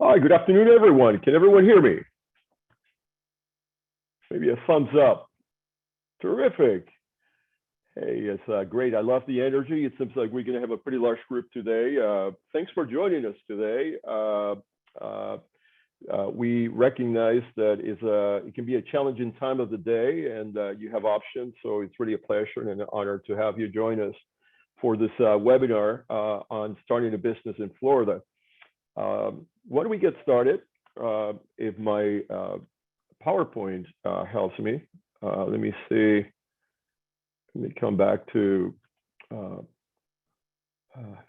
Hi, good afternoon, everyone. Can everyone hear me? Maybe a thumbs up. Terrific. Hey, it's great. I love the energy. It seems like we're going to have a pretty large group today. Thanks for joining us today. We recognize that it can be a challenging time of the day, and you have options. So it's really a pleasure and an honor to have you join us for this webinar on starting a business in Florida. Why don't we get started? If my PowerPoint helps me, let me see. Let me come back to, I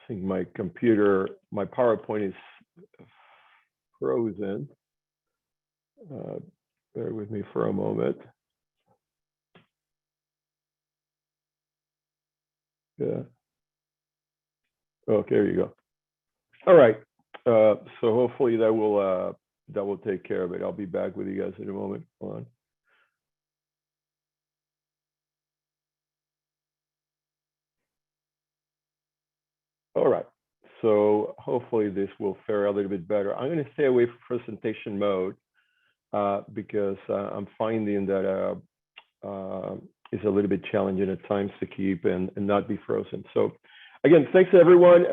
think my computer, my PowerPoint is frozen. Bear with me for a moment. Yeah. Oh, there you go. All right. So hopefully that will take care of it. I'll be back with you guys in a moment. Hold on. All right. So hopefully this will fare a little bit better. I'm going to stay away from presentation mode because I'm finding that it's a little bit challenging at times to keep and not be frozen. So again, thanks to everyone.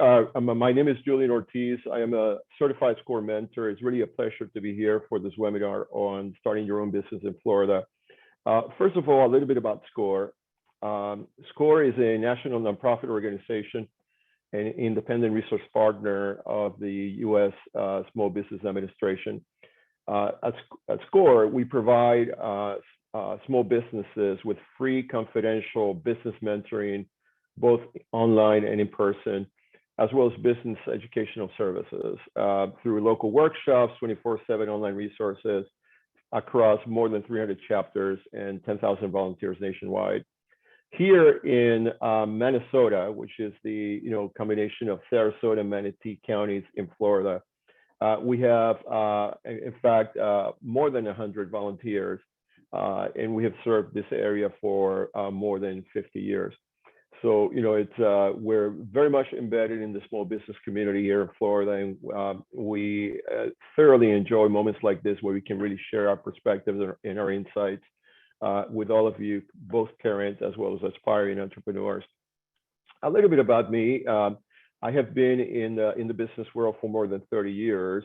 My name is Julian Ortiz. I am a certified SCORE mentor. It's really a pleasure to be here for this webinar on starting your own business in Florida. First of all, a little bit about SCORE. SCORE is a national nonprofit organization, an independent resource partner of the U.S. Small Business Administration. At SCORE, we provide small businesses with free confidential business mentoring, both online and in person, as well as business educational services through local workshops, 24/7 online resources across more than 300 chapters and 10,000 volunteers nationwide. Here in Minnesota, which is the combination of Sarasota and Manatee counties in Florida, we have, in fact, more than 100 volunteers, and we have served this area for more than 50 years. So, we're very much embedded in the small business community here in Florida, and we thoroughly enjoy moments like this where we can really share our perspectives and our insights with all of you, both current as well as aspiring entrepreneurs. A little bit about me. I have been in the business world for more than 30 years,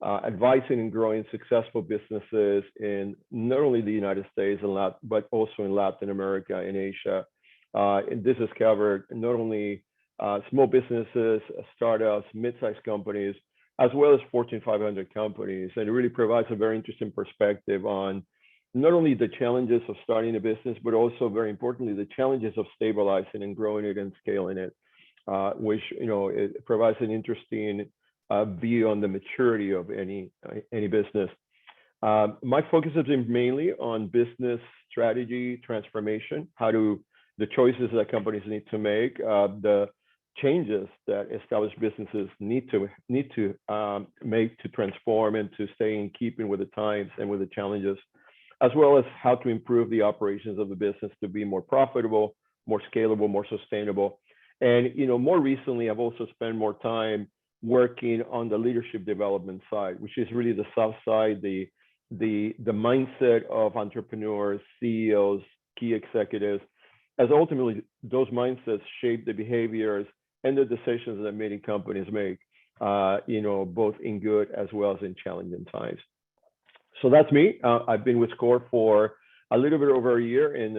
advising and growing successful businesses in not only the United States, but also in Latin America and Asia. And this has covered not only small businesses, startups, mid-sized companies, as well as Fortune 500 companies. And it really provides a very interesting perspective on not only the challenges of starting a business, but also very importantly, the challenges of stabilizing and growing it and scaling it, which, it provides an interesting view on the maturity of any business. My focus has been mainly on business strategy, transformation, the choices that companies need to make, the changes that established businesses need to make to transform and to stay in keeping with the times and with the challenges, as well as how to improve the operations of the business to be more profitable, more scalable, more sustainable. And more recently, I've also spent more time working on the leadership development side, which is really the soft side, the mindset of entrepreneurs, CEOs, key executives, as ultimately those mindsets shape the behaviors and the decisions that many companies make, both in good as well as in challenging times. So that's me. I've been with SCORE for a little bit over a year, and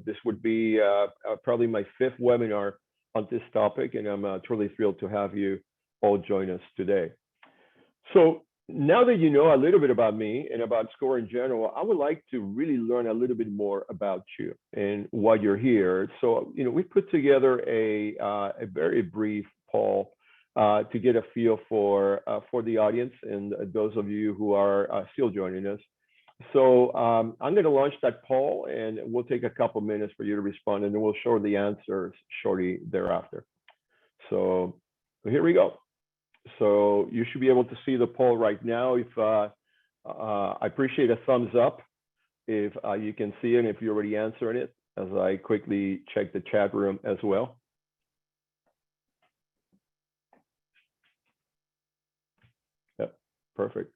this would be probably my 5th webinar on this topic, and I'm truly thrilled to have you all join us today. So now that you know a little bit about me and about SCORE in general, I would like to really learn a little bit more about you and why you're here. So, we put together a very brief poll to get a feel for the audience and those of you who are still joining us. So I'm going to launch that poll, and we'll take a couple minutes for you to respond, and then we'll show the answers shortly thereafter. So here we go. So you should be able to see the poll right now. If I appreciate a thumbs up if you can see it, and if you're already answering it, as I quickly check the chat room as well. Yep. Perfect.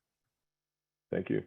Thank you.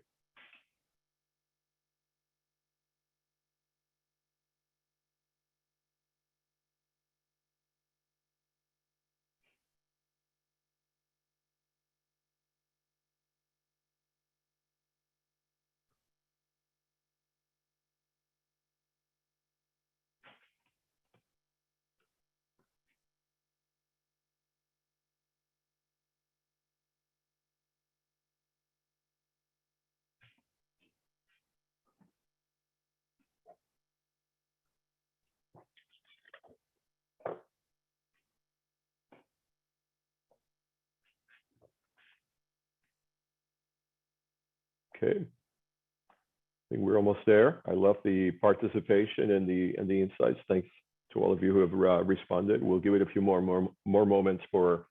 Okay. I think we're almost there. I love the participation and the insights. Thanks to all of you who have responded. We'll give it a few more moments for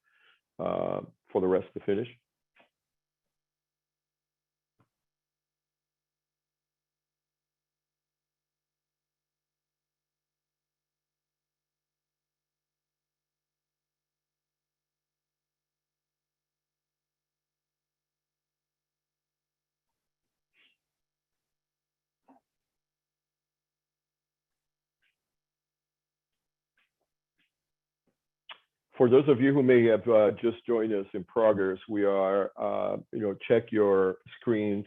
the rest to finish. For those of you who may have just joined us in progress, we are, check your screens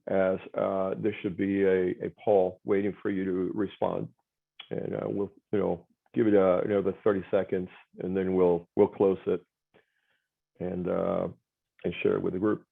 as there should be a poll waiting for you to respond. And we'll, give it another 30 seconds, and then we'll close it and share it with the group.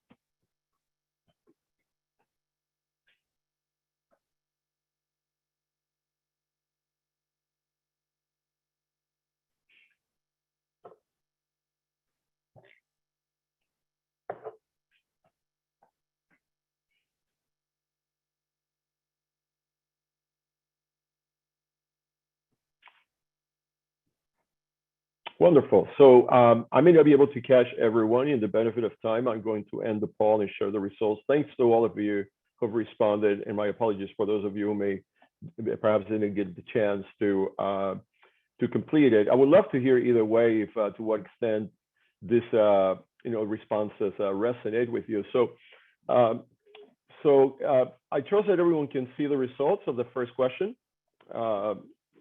Wonderful. So I may not be able to catch everyone. In the benefit of time, I'm going to end the poll and share the results. Thanks to all of you who have responded, and my apologies for those of you who may perhaps didn't get the chance to complete it. I would love to hear either way if to what extent this responses resonate with you. So I trust that everyone can see the results of the first question.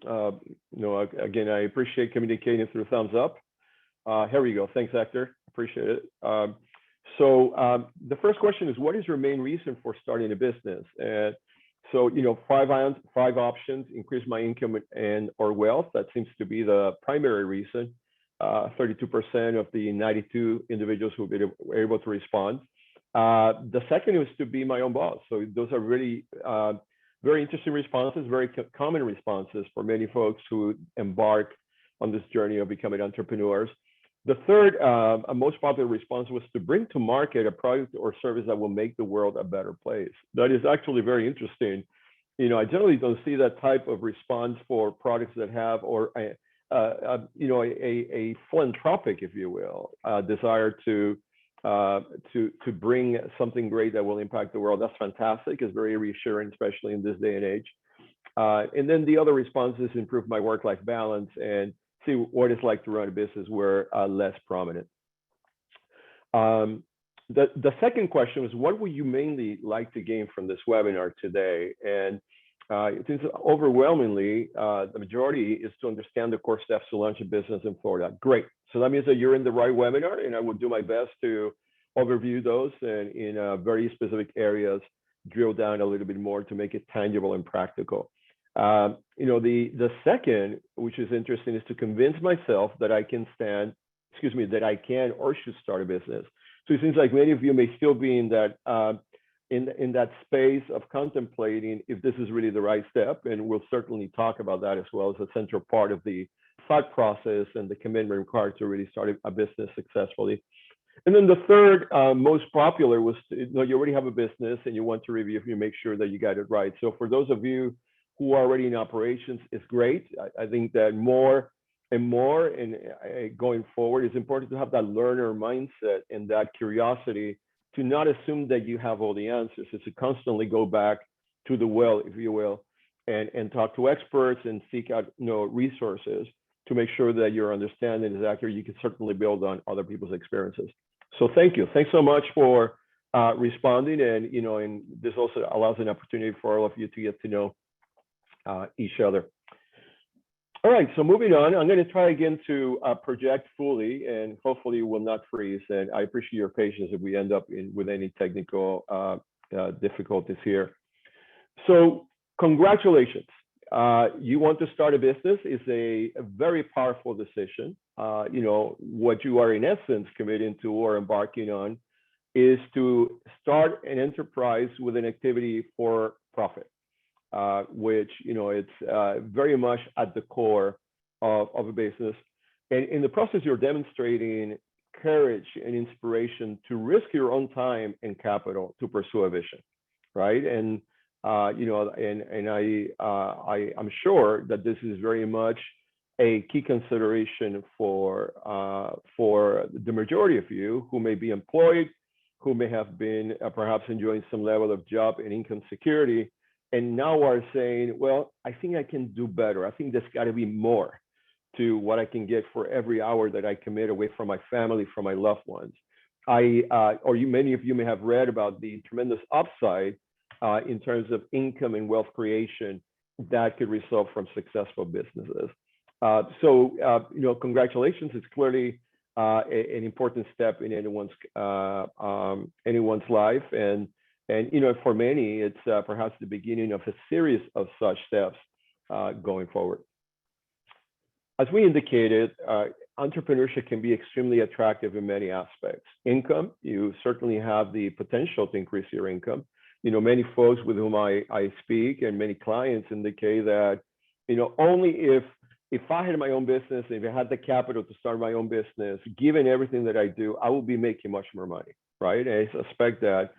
Again, I appreciate communicating through thumbs up. Here we go. Thanks, Hector. Appreciate it. So the first question is, what is your main reason for starting a business? And so, five options: increase my income and or wealth. That seems to be the primary reason. 32% of the 92 individuals who were able to respond. The second is to be my own boss. So those are really very interesting responses, very common responses for many folks who embark on this journey of becoming entrepreneurs. The third, most popular response was to bring to market a product or service that will make the world a better place. That is actually very interesting. I generally don't see that type of response for products that have, or a philanthropic, if you will, desire to bring something great that will impact the world. That's fantastic. It's very reassuring, especially in this day and age. And then the other responses: improve my work-life balance and see what it's like to run a business, were less prominent. The second question was, what would you mainly like to gain from this webinar today? And it seems overwhelmingly, the majority is to understand the core steps to launch a business in Florida. Great. So that means that you're in the right webinar, and I will do my best to overview those and in very specific areas, drill down a little bit more to make it tangible and practical. The second, which is interesting, is to convince myself that I can that I can or should start a business. So it seems like many of you may still be in that in that space of contemplating if this is really the right step, and we'll certainly talk about that as well as a central part of the thought process and the commitment required to really start a business successfully. And then the third, most popular, was you already have a business and you want to review if you make sure that you got it right. So for those of you who are already in operations, it's great. I think that more and more, and going forward, it's important to have that learner mindset and that curiosity to not assume that you have all the answers. It's to constantly go back to the well, if you will, and talk to experts and seek out resources to make sure that your understanding is accurate. You can certainly build on other people's experiences. So thank you. Thanks so much for responding, and and this also allows an opportunity for all of you to get to know each other. All right, so moving on, I'm going to try again to project fully, and hopefully will not freeze. And I appreciate your patience if we end up with any technical difficulties here. So congratulations. You want to start a business is a very powerful decision. What you are in essence committing to or embarking on is to start an enterprise with an activity for profit, which it's very much at the core of a business. And in the process, you're demonstrating courage and inspiration to risk your own time and capital to pursue a vision, right? And I'm sure that this is very much a key consideration for the majority of you who may be employed, who may have been perhaps enjoying some level of job and income security, and now are saying, well, I think I can do better. I think there's got to be more to what I can get for every hour that I commit away from my family, from my loved ones. Many of you may have read about the tremendous upside in terms of income and wealth creation that could result from successful businesses. Congratulations. It's clearly an important step in anyone's life, and for many, it's perhaps the beginning of a series of such steps going forward. As we indicated, entrepreneurship can be extremely attractive in many aspects. Income, you certainly have the potential to increase your income. Many folks with whom I speak and many clients indicate that, only if I had my own business, if I had the capital to start my own business, given everything that I do, I will be making much more money, right? And I suspect that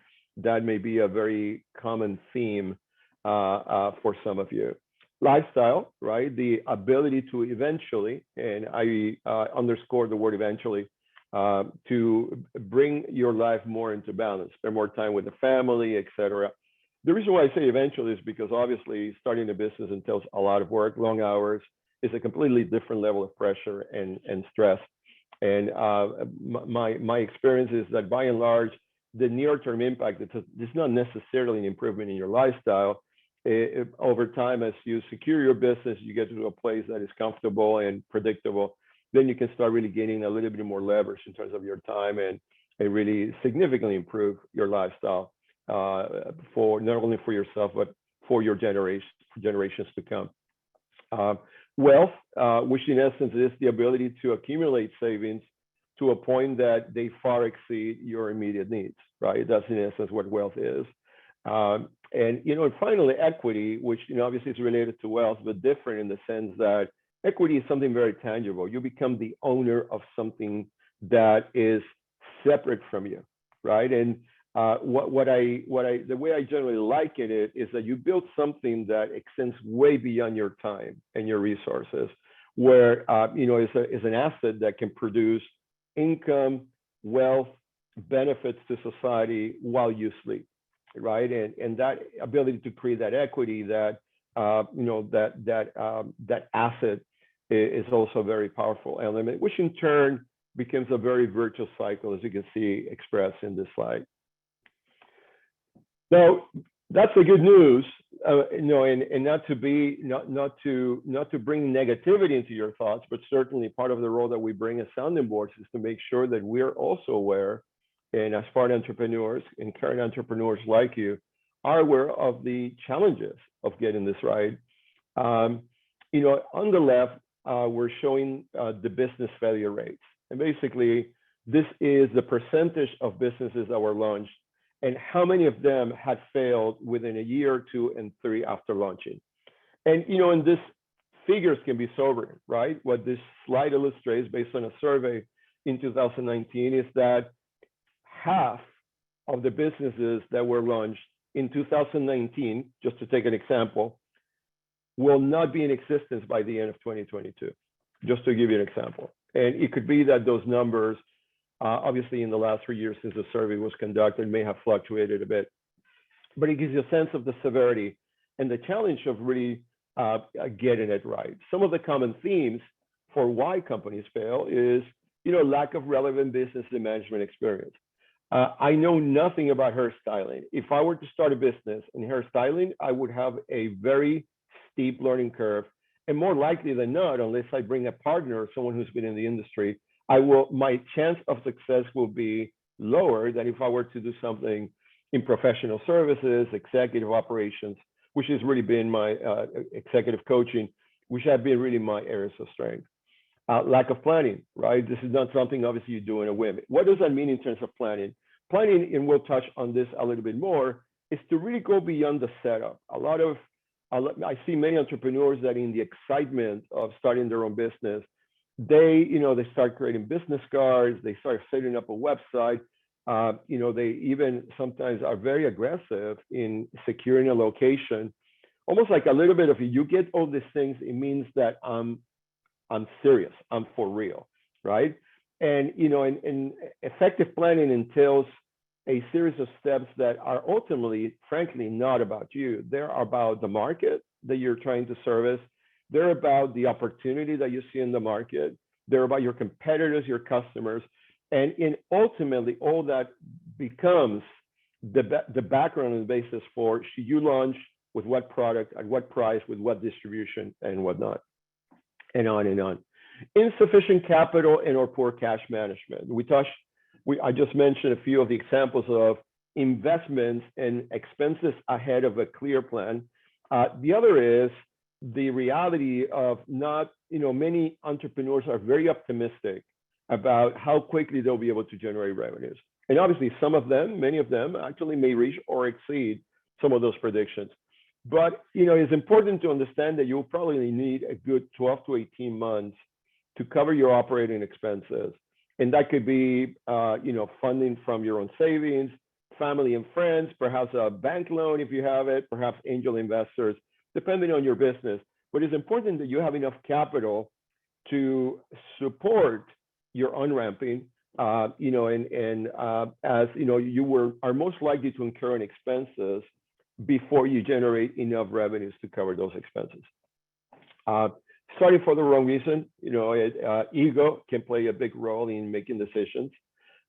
may be a very common theme for some of you. Lifestyle, right? The ability to eventually, and I underscore the word eventually, to bring your life more into balance, spend more time with the family, etc. The reason why I say eventually is because obviously starting a business entails a lot of work, long hours, is a completely different level of pressure and stress. And my experience is that by and large, the near-term impact, it's not necessarily an improvement in your lifestyle. Over time, as you secure your business, you get to a place that is comfortable and predictable, then you can start really gaining a little bit more leverage in terms of your time and really significantly improve your lifestyle for not only for yourself, but for your generations to come. Wealth, which in essence is the ability to accumulate savings to a point that they far exceed your immediate needs, right? That's in essence what wealth is. And finally, equity, which obviously is related to wealth, but different in the sense that equity is something very tangible. You become the owner of something that is separate from you, right? And the way I generally liken it is that you build something that extends way beyond your time and your resources, where is an asset that can produce income, wealth, benefits to society while you sleep, right? And that ability to create that equity, that asset is also a very powerful element, which in turn becomes a very virtuous cycle, as you can see expressed in this slide. Now, that's the good news, and not to bring negativity into your thoughts, but certainly part of the role that we bring as sounding boards is to make sure that we're also aware, and as part entrepreneurs and current entrepreneurs like you are aware of the challenges of getting this right. On the left, we're showing the business failure rates, and basically this is the percentage of businesses that were launched and how many of them had failed within a year, 2, and 3 after launching. And and this figures can be sobering, right? What this slide illustrates, based on a survey in 2019, is that half of the businesses that were launched in 2019, just to take an example, will not be in existence by the end of 2022, just to give you an example. And it could be that those numbers, obviously in the last 3 years since the survey was conducted, may have fluctuated a bit, but it gives you a sense of the severity and the challenge of really getting it right. Some of the common themes for why companies fail is lack of relevant business and management experience. I know nothing about hairstyling. If I were to start a business in hairstyling, I would have a very steep learning curve. And more likely than not, unless I bring a partner or someone who's been in the industry, my chance of success will be lower than if I were to do something in professional services, executive operations, which has really been my executive coaching, which have been really my areas of strength. Lack of planning, right? This is not something obviously you do in a whim. What does that mean in terms of planning? Planning, and we'll touch on this a little bit more, is to really go beyond the setup. I see many entrepreneurs that in the excitement of starting their own business, they start creating business cards, they start setting up a website. They even sometimes are very aggressive in securing a location, almost like a little bit of, you get all these things, it means that I'm serious, I'm for real, right? And effective planning entails a series of steps that are ultimately, frankly, not about you. They're about the market that you're trying to service. They're about the opportunity that you see in the market. They're about your competitors, your customers. And ultimately, all that becomes the background and the basis for, should you launch with what product, at what price, with what distribution, and whatnot, and on and on. Insufficient capital and or poor cash management. I just mentioned a few of the examples of investments and expenses ahead of a clear plan. The other is the reality of many entrepreneurs are very optimistic about how quickly they'll be able to generate revenues. And obviously many of them actually may reach or exceed some of those predictions. But it's important to understand that you'll probably need a good 12 to 18 months to cover your operating expenses. And that could be, funding from your own savings, family and friends, perhaps a bank loan if you have it, perhaps angel investors, depending on your business. But it's important that you have enough capital to support your on-ramping, as you are most likely to incur in expenses before you generate enough revenues to cover those expenses. Starting for the wrong reason, ego can play a big role in making decisions.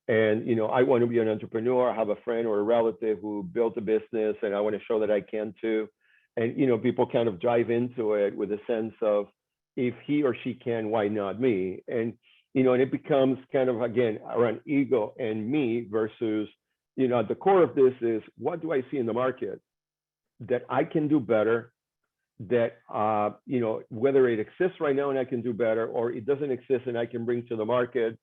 And, I want to be an entrepreneur. I have a friend or a relative who built a business and I want to show that I can too. And, people kind of dive into it with a sense of, if he or she can, why not me? And, and it becomes kind of, again, around ego and me versus, at the core of this is, what do I see in the market that I can do better, that, whether it exists right now and I can do better, or it doesn't exist and I can bring to the market,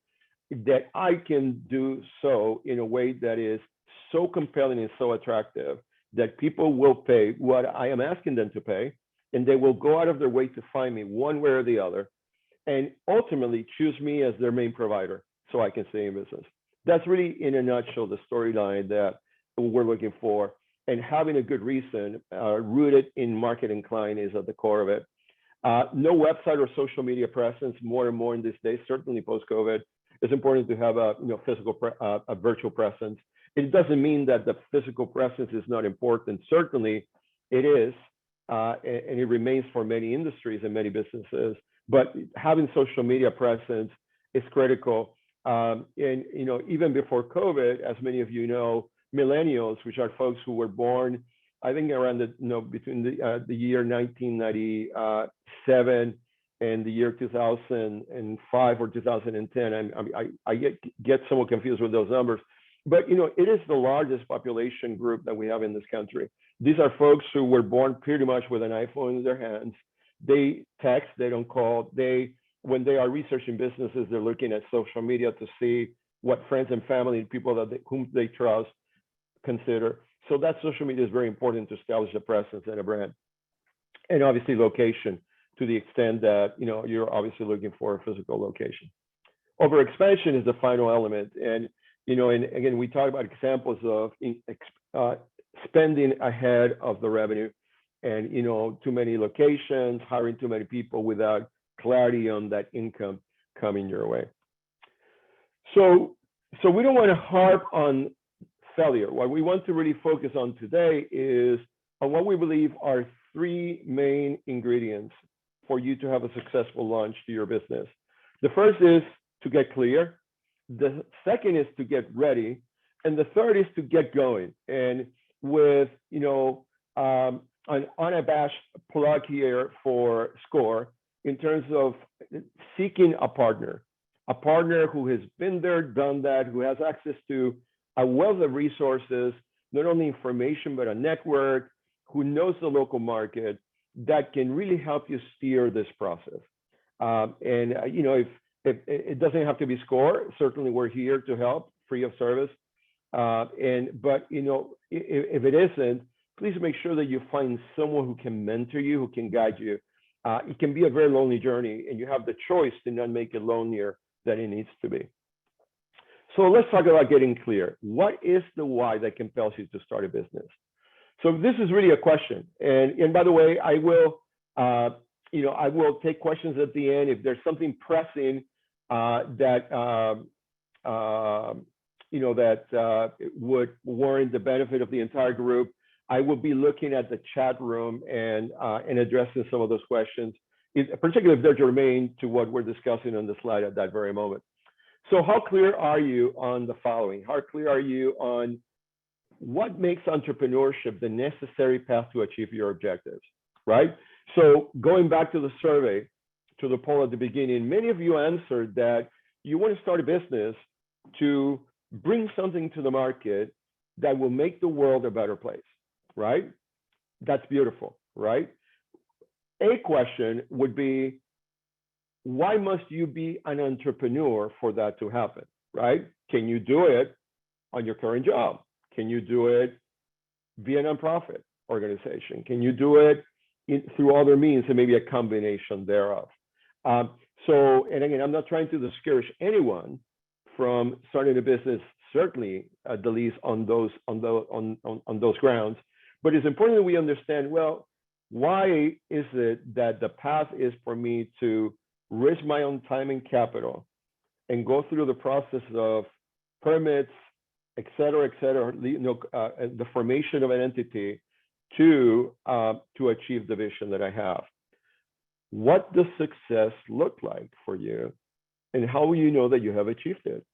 that I can do so in a way that is so compelling and so attractive that people will pay what I am asking them to pay, and they will go out of their way to find me one way or the other, and ultimately choose me as their main provider so I can stay in business. That's really, in a nutshell, the storyline that we're looking for. And having a good reason rooted in market incline is at the core of it. No website or social media presence, more and more in these days, certainly post-COVID. It's important to have a a virtual presence. It doesn't mean that the physical presence is not important. Certainly it is, and it remains for many industries and many businesses. But having social media presence is critical. And even before COVID, as many of you know, Millennials, which are folks who were born, I think around between the year 1997 and the year 2005 or 2010. I get somewhat confused with those numbers, but it is the largest population group that we have in this country. These are folks who were born pretty much with an iPhone in their hands. They text, they don't call. When they are researching businesses, they're looking at social media to see what friends and family, people whom they trust, consider. So that social media is very important to establish a presence and a brand. And obviously location, to the extent that you're obviously looking for a physical location. Overexpansion is the final element. And and again, we talk about examples of spending ahead of the revenue, and too many locations, hiring too many people without clarity on that income coming your way. So we don't want to harp on failure. What we want to really focus on today is on what we believe are three main ingredients for you to have a successful launch to your business. The first is to get clear. The second is to get ready. And the third is to get going. And with, an unabashed plug here for SCORE in terms of seeking a partner who has been there, done that, who has access to a wealth of resources, not only information, but a network, who knows the local market, that can really help you steer this process. If it doesn't have to be SCORE, certainly we're here to help, free of service. But if it isn't, please make sure that you find someone who can mentor you, who can guide you. It can be a very lonely journey, and you have the choice to not make it lonelier than it needs to be. So let's talk about getting clear. What is the why that compels you to start a business? So this is really a question. And by the way, I will take questions at the end if there's something pressing that would warrant the benefit of the entire group. I will be looking at the chat room and addressing some of those questions, particularly if they're germane to what we're discussing on the slide at that very moment. So how clear are you on the following? How clear are you on what makes entrepreneurship the necessary path to achieve your objectives, right? So going back to the survey, to the poll at the beginning, many of you answered that you want to start a business to bring something to the market that will make the world a better place, right? That's beautiful, right? A question would be, why must you be an entrepreneur for that to happen, right? Can you do it on your current job? Can you do it via a nonprofit organization? Can you do it through other means, and maybe a combination thereof? And again, I'm not trying to discourage anyone from starting a business, certainly at the least on those grounds. But it's important that we understand, well, why is it that the path is for me to risk my own time and capital and go through the process of permits, et cetera, the formation of an entity to achieve the vision that I have? What does success look like for you, and how will you know that you have achieved it,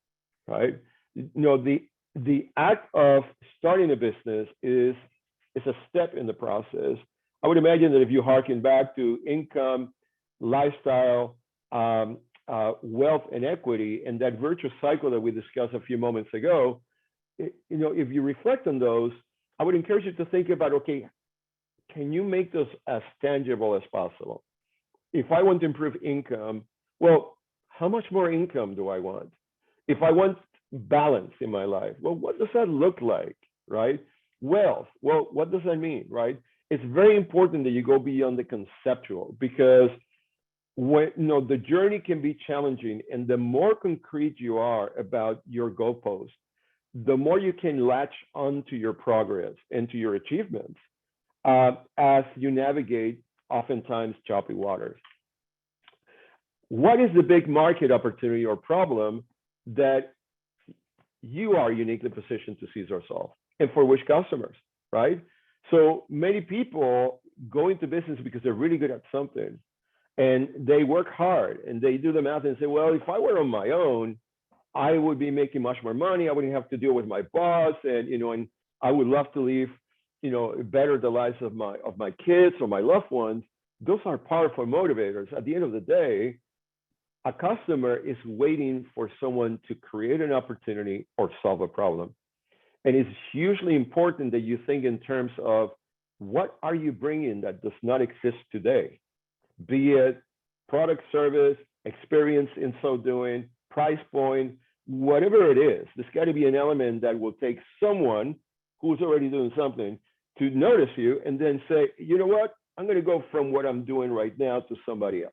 right? The act of starting a business is a step in the process. I would imagine that if you harken back to income, lifestyle, wealth, and equity, and that virtuous cycle that we discussed a few moments ago, if you reflect on those, I would encourage you to think about, okay, can you make those as tangible as possible? If I want to improve income, well, how much more income do I want? If I want balance in my life, well, what does that look like, right? Wealth, well, what does that mean, right? It's very important that you go beyond the conceptual, because when the journey can be challenging, and the more concrete you are about your goalposts, the more you can latch onto your progress and to your achievements as you navigate oftentimes choppy waters. What is the big market opportunity or problem that you are uniquely positioned to seize or solve, and for which customers, right? So many people go into business because they're really good at something, and they work hard, and they do the math and say, well, if I were on my own, I would be making much more money. I wouldn't have to deal with my boss, and I would love to live, better the lives of my kids or my loved ones. Those are powerful motivators. At the end of the day, a customer is waiting for someone to create an opportunity or solve a problem. And it's hugely important that you think in terms of, what are you bringing that does not exist today? Be it product, service, experience in so doing, price point, whatever it is. There's got to be an element that will take someone who's already doing something to notice you and then say, you know what, I'm going to go from what I'm doing right now to somebody else.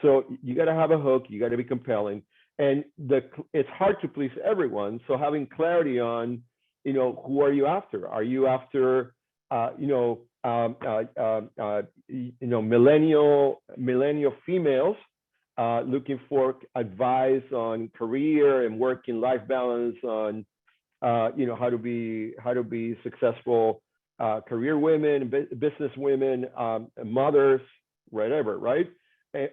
So you got to have a hook, you got to be compelling, and it's hard to please everyone. So having clarity on, who are you after? Are you after, millennial females looking for advice on career and work-life balance, on how to be successful career women, business women, mothers, whatever, right?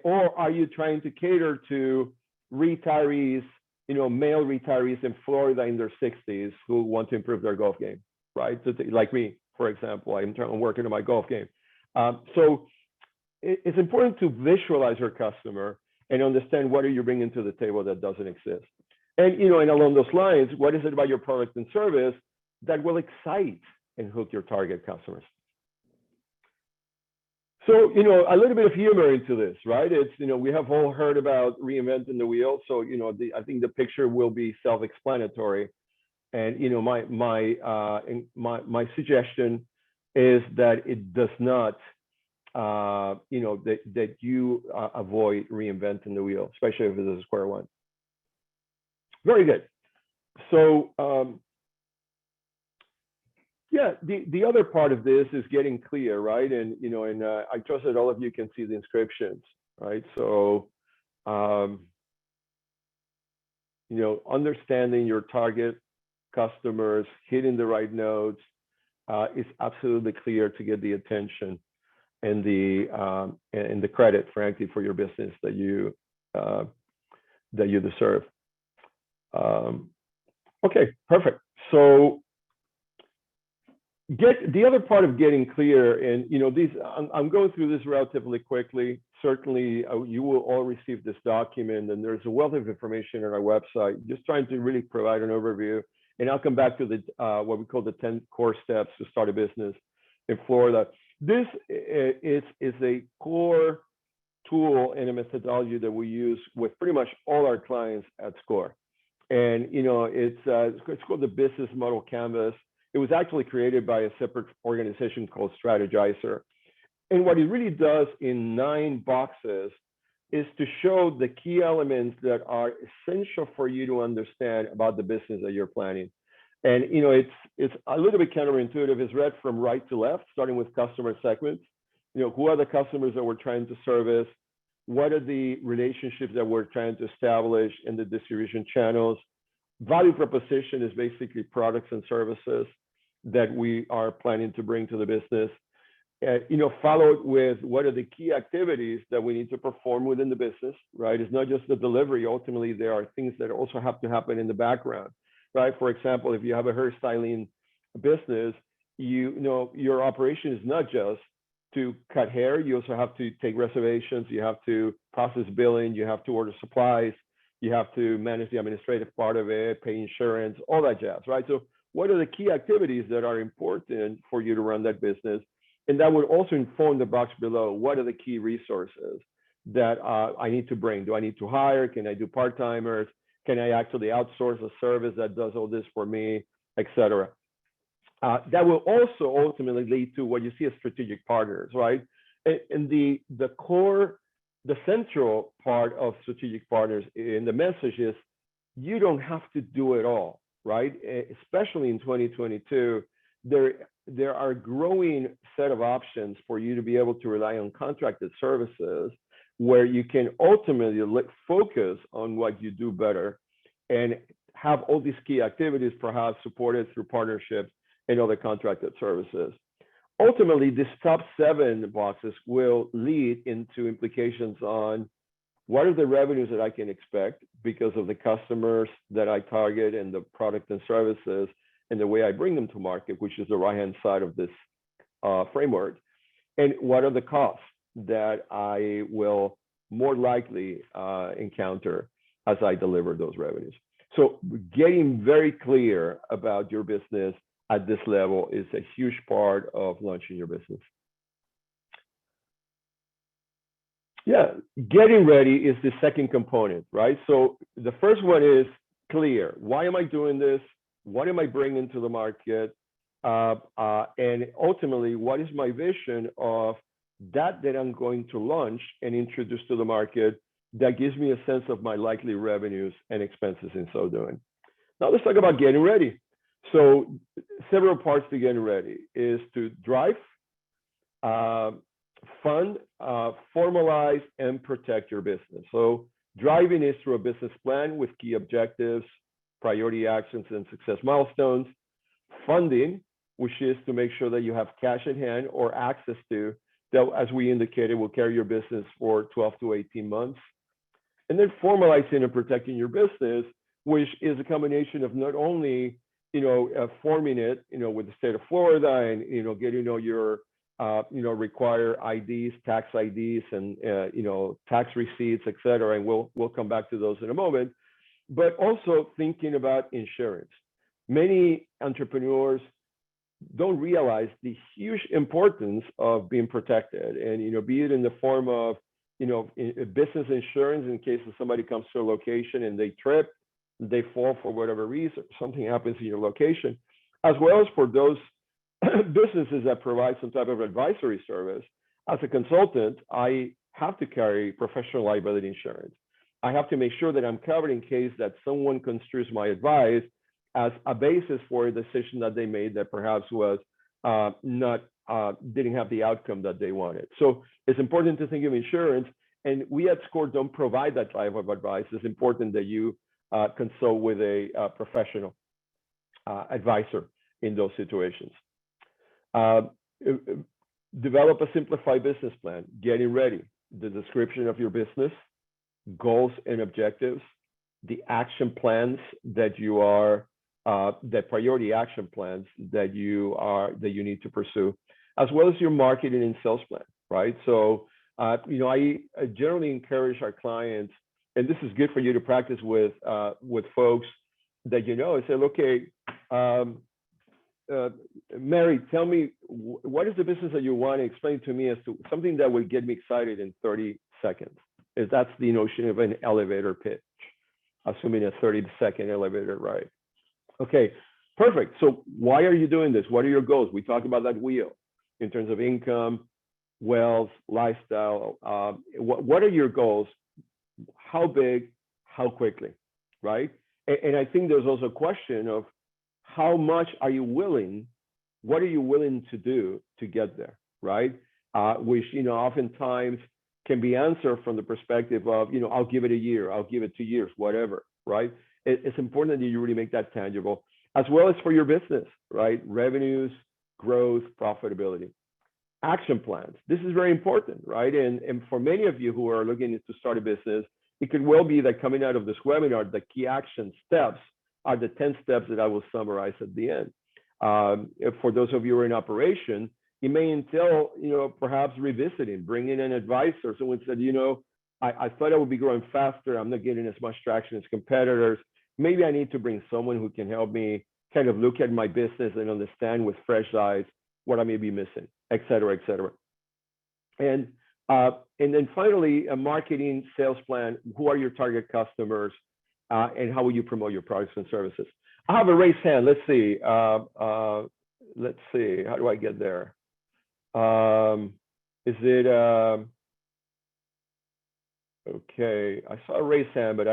Or are you trying to cater to retirees, male retirees in Florida in their 60s who want to improve their golf game, right? So like me, for example, I'm working on my golf game. So it's important to visualize your customer and understand what are you bringing to the table that doesn't exist. And, and along those lines, what is it about your product and service that will excite and hook your target customers? So, a little bit of humor into this, right? It's, we have all heard about reinventing the wheel. So, I think the picture will be self-explanatory. And, my suggestion is that it does not, that you avoid reinventing the wheel, especially if it's a square one. Very good. So, yeah, the other part of this is getting clear, right? And, I trust that all of you can see the inscriptions, right? So, understanding your target customers, hitting the right notes is absolutely clear to get the attention and the credit, frankly, for your business that you deserve. Okay, perfect. So the other part of getting clear, and I'm going through this relatively quickly. Certainly, you will all receive this document, and there's a wealth of information on our website. Just trying to really provide an overview, and I'll come back to the what we call the 10 core steps to start a business in Florida. This is a core tool and a methodology that we use with pretty much all our clients at SCORE, and it's called the Business Model Canvas. It was actually created by a separate organization called Strategizer. And what it really does in 9 boxes is to show the key elements that are essential for you to understand about the business that you're planning. And it's a little bit counterintuitive. It's read from right to left, starting with customer segments. Who are the customers that we're trying to service? What are the relationships that we're trying to establish in the distribution channels? Value proposition is basically products and services that we are planning to bring to the business. Followed with what are the key activities that we need to perform within the business, right? It's not just the delivery. Ultimately, there are things that also have to happen in the background, right? For example, if you have a hairstyling business, your operation is not just to cut hair. You also have to take reservations. You have to process billing. You have to order supplies. You have to manage the administrative part of it, pay insurance, all that jazz, right? So what are the key activities that are important for you to run that business? And that would also inform the box below. What are the key resources that I need to bring? Do I need to hire? Can I do part-timers? Can I actually outsource a service that does all this for me, et cetera? That will also ultimately lead to what you see as strategic partners, right? And the central part of strategic partners in the message is you don't have to do it all, right? Especially in 2022, there are a growing set of options for you to be able to rely on contracted services where you can ultimately focus on what you do better and have all these key activities perhaps supported through partnerships and other contracted services. Ultimately, these top 7 boxes will lead into implications on what are the revenues that I can expect because of the customers that I target and the product and services and the way I bring them to market, which is the right-hand side of this framework. And what are the costs that I will more likely encounter as I deliver those revenues? So getting very clear about your business at this level is a huge part of launching your business. Yeah, getting ready is the second component, right? So the first one is clear. Why am I doing this? What am I bringing to the market? And ultimately, what is my vision of that I'm going to launch and introduce to the market that gives me a sense of my likely revenues and expenses in so doing. Now let's talk about getting ready. So several parts to getting ready is to drive, fund, formalize, and protect your business. So driving is through a business plan with key objectives, priority actions, and success milestones. Funding, which is to make sure that you have cash in hand or access to that, as we indicated, will carry your business for 12 to 18 months. and then formalizing and protecting your business, which is a combination of not only forming it with the state of Florida and getting all your require IDs, tax IDs, and tax receipts, et cetera. And we'll come back to those in a moment. But also thinking about insurance. Many entrepreneurs don't realize the huge importance of being protected, and be it in the form of business insurance in case if somebody comes to a location and they trip, they fall for whatever reason, something happens in your location, as well as for those businesses that provide some type of advisory service. As a consultant, I have to carry professional liability insurance. I have to make sure that I'm covered in case that someone construes my advice as a basis for a decision that they made that perhaps was didn't have the outcome that they wanted. So it's important to think of insurance, and we at SCORE don't provide that type of advice. It's important that you consult with a professional advisor in those situations. Develop a simplified business plan, getting ready, the description of your business, goals and objectives, the action plans that you are, the priority action plans that you need to pursue, as well as your marketing and sales plan, right? So, I generally encourage our clients, and this is good for you to practice with folks that I say, okay, Mary, tell me, what is the business that you want to explain to me as to something that would get me excited in 30 seconds? Is that's the notion of an elevator pitch, assuming a 30-second elevator ride. Okay, perfect. So why are you doing this? What are your goals? We talked about that wheel in terms of income, wealth, lifestyle. What are your goals? How big, how quickly, right? And I think there's also a question of how much are you willing, what are you willing to do to get there, right? Which, oftentimes can be answered from the perspective of, I'll give it a year, I'll give it 2 years, whatever, right? It's important that you really make that tangible, as well as for your business, right? Revenues, growth, profitability. Action plans. This is very important, right? And for many of you who are looking to start a business, it could well be that coming out of this webinar, the key action steps are the 10 steps that I will summarize at the end. For those of you who are in operation, it may entail, perhaps revisiting, bringing in an advisor. Someone said, I thought I would be growing faster. I'm not getting as much traction as competitors. Maybe I need to bring someone who can help me kind of look at my business and understand with fresh eyes what I may be missing, et cetera, et cetera. And then finally, a marketing sales plan. Who are your target customers, and how will you promote your products and services? I have a raised hand. Let's see. Let's see. How do I get there? Is it okay? I saw a raised hand, but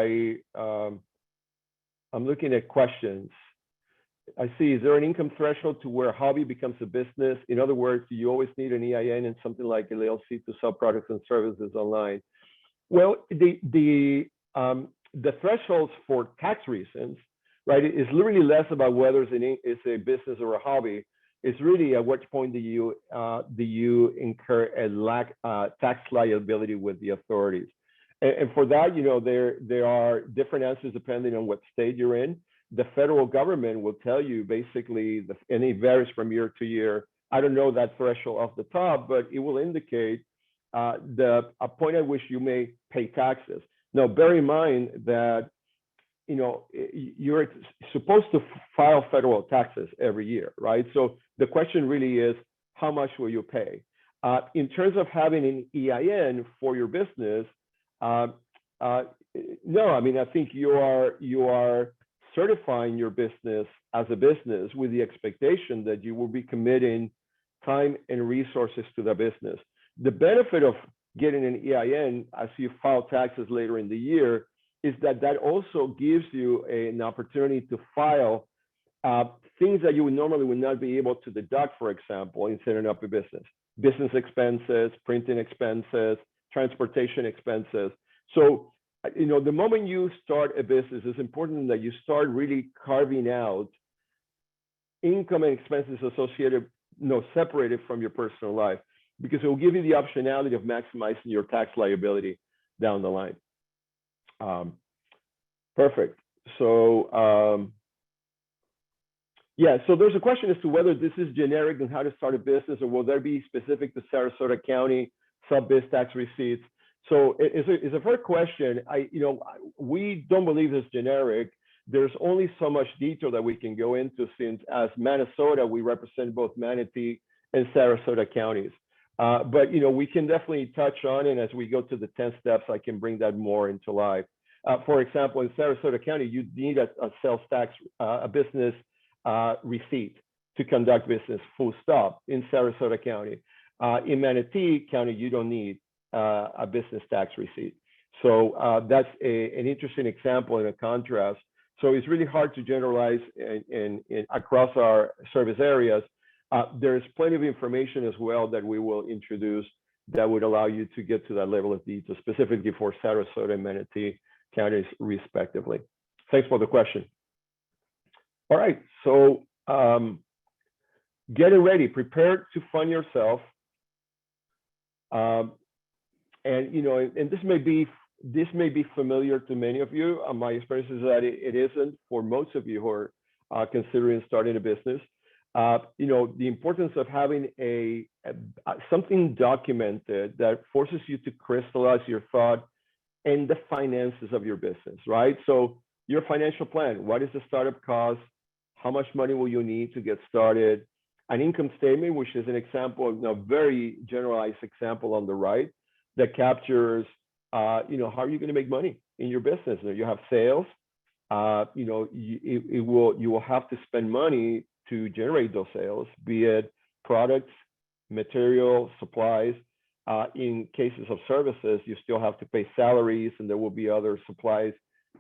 I'm looking at questions. I see. Is there an income threshold to where a hobby becomes a business? In other words, do you always need an EIN and something like an LLC to sell products and services online? Well, the thresholds for tax reasons, right, is literally less about whether it's a business or a hobby. It's really at what point do you incur a tax liability with the authorities. And for that, there are different answers depending on what state you're in. The federal government will tell you basically, and it varies from year to year. I don't know that threshold off the top, but it will indicate a point at which you may pay taxes. Now, bear in mind that you're supposed to file federal taxes every year, right? So the question really is, how much will you pay? In terms of having an EIN for your business, no, I mean, I think you are certifying your business as a business with the expectation that you will be committing time and resources to the business. The benefit of getting an EIN as you file taxes later in the year is that also gives you an opportunity to file things that you normally would not be able to deduct, for example, in setting up a business expenses, printing expenses, transportation expenses. So, the moment you start a business, it's important that you start really carving out income and expenses associated, separated from your personal life, because it will give you the optionality of maximizing your tax liability down the line. Um, Perfect. So yeah, so there's a question as to whether this is generic and how to start a business, or will there be specific to Sarasota County sub-biz tax receipts? So it's a fair question. We don't believe it's generic. There's only so much detail that we can go into, since as Minnesota, we represent both Manatee and Sarasota counties. But we can definitely touch on it as we go to the 10 steps. I can bring that more into life. For example, in Sarasota County, you need a sales tax, a business receipt to conduct business, full stop, in Sarasota County. In Manatee County, you don't need a business tax receipt. So that's an interesting example and a contrast. So it's really hard to generalize across our service areas. There's plenty of information as well that we will introduce that would allow you to get to that level of detail, specifically for Sarasota and Manatee counties, respectively. Thanks for the question. All right, so getting ready, prepare to fund yourself. And this may be familiar to many of you. My experience is that it isn't for most of you who are considering starting a business. The importance of having something documented that forces you to crystallize your thought and the finances of your business, right? So your financial plan, what is the startup cost? How much money will you need to get started? An income statement, which is an example, a very generalized example on the right, that captures, how are you going to make money in your business? You have sales, you will have to spend money to generate those sales, be it products, material, supplies. In cases of services, you still have to pay salaries, and there will be other supplies